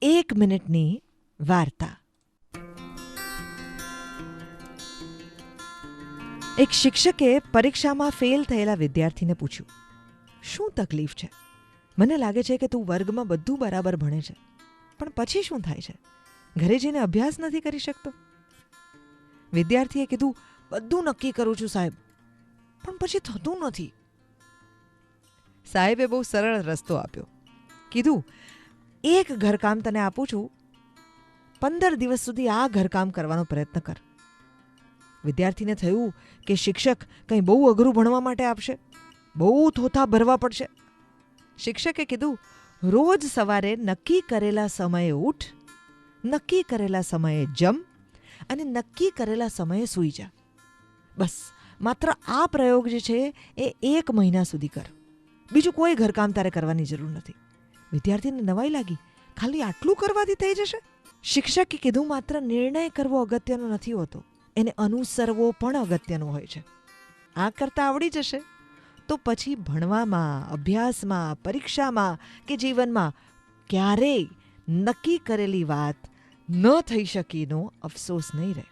1 મિનિટની વાર્તા. એક શિક્ષકે પરીક્ષામાં ફેલ થયેલા વિદ્યાર્થીને પૂછ્યું, શું તકલીફ છે? મને લાગે છે કે તું વર્ગમાં બધું બરાબર ભણે છે, પણ પછી શું થાય છે? ઘરે જઈને અભ્યાસ નથી કરી શકતો? વિદ્યાર્થીએ કીધું, બધું નક્કી કરું છું સાહેબ, પણ પછી થતું નથી. સાહેબે બહુ સરળ રસ્તો આપ્યો. કીધું, એક ઘરકામ તને આપું છું, 15 દિવસ સુધી આ ઘરકામ કરવાનો પ્રયત્ન કર. વિદ્યાર્થીને થયું કે શિક્ષક કંઈ બહુ અઘરું ભણવા માટે આપશે, બહુ થોથા ભરવા પડશે. શિક્ષકે કીધું, રોજ સવારે નક્કી કરેલા સમયે ઉઠ, નક્કી કરેલા સમયે જમ અને નક્કી કરેલા સમયે સૂઈ જા. બસ માત્ર આ પ્રયોગ જે છે એ 1 મહિના સુધી કર. બીજું કોઈ ઘરકામ તારે કરવાની જરૂર નથી. વિદ્યાર્થીને નવાઈ લાગી, ખાલી આટલું કરવાથી થઈ જશે? શિક્ષકે કીધું, માત્ર નિર્ણય કરવો અગત્યનો નથી હોતો, એને અનુસરવો પણ અગત્યનો હોય છે. આ કરતાં આવડી જશે તો પછી ભણવામાં, અભ્યાસમાં, પરીક્ષામાં કે જીવનમાં ક્યારેય નક્કી કરેલી વાત ન થઈ શકીનો અફસોસ નહીં રહે.